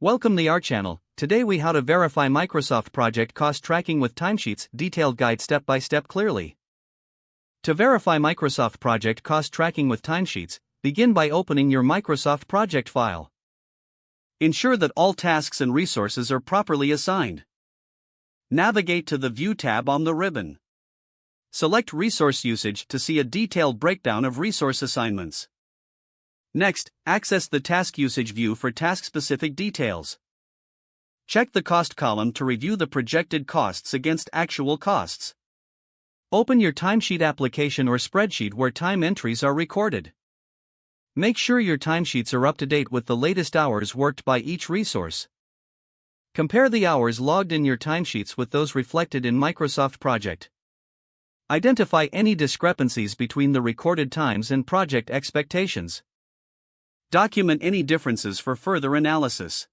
Welcome to our channel. Today we how to verify Microsoft project cost tracking with Timesheets, detailed guide step by step clearly. To verify Microsoft project cost tracking with Timesheets, begin by opening your Microsoft project file. Ensure that all tasks and resources are properly assigned. Navigate to the View tab on the ribbon. Select Resource Usage to see a detailed breakdown of resource assignments. Next, access the Task Usage view for task-specific details. Check the Cost column to review the projected costs against actual costs. Open your timesheet application or spreadsheet where time entries are recorded. Make sure your timesheets are up to date with the latest hours worked by each resource. Compare the hours logged in your timesheets with those reflected in Microsoft Project. Identify any discrepancies between the recorded times and project expectations. Document any differences for further analysis.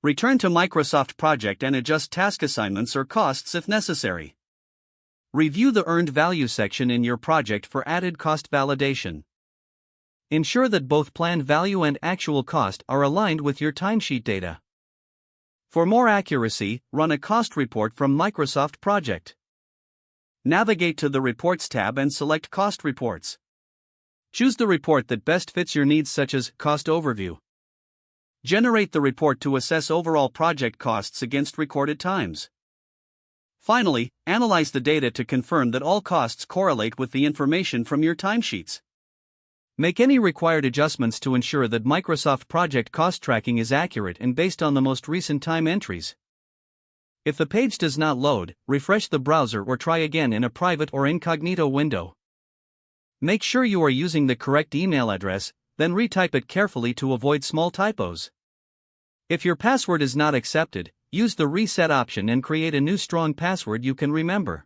Return to Microsoft Project and adjust task assignments or costs if necessary. Review the Earned Value section in your project for added cost validation. Ensure that both planned value and actual cost are aligned with your timesheet data. For more accuracy, run a cost report from Microsoft Project. Navigate to the Reports tab and select Cost Reports. Choose the report that best fits your needs, such as Cost Overview. Generate the report to assess overall project costs against recorded times. Finally, analyze the data to confirm that all costs correlate with the information from your timesheets. Make any required adjustments to ensure that Microsoft Project cost tracking is accurate and based on the most recent time entries. If the page does not load, refresh the browser or try again in a private or incognito window. Make sure you are using the correct email address, then retype it carefully to avoid small typos. If your password is not accepted, use the reset option and create a new strong password you can remember.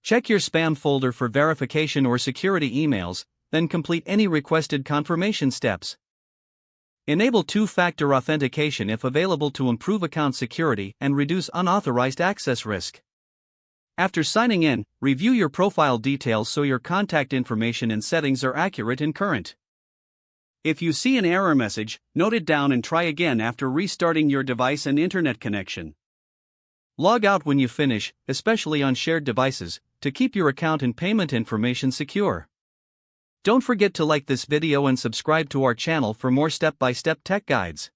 Check your spam folder for verification or security emails, then complete any requested confirmation steps. Enable two-factor authentication if available to improve account security and reduce unauthorized access risk. After signing in, review your profile details so your contact information and settings are accurate and current. If you see an error message, note it down and try again after restarting your device and internet connection. Log out when you finish, especially on shared devices, to keep your account and payment information secure. Don't forget to like this video and subscribe to our channel for more step-by-step tech guides.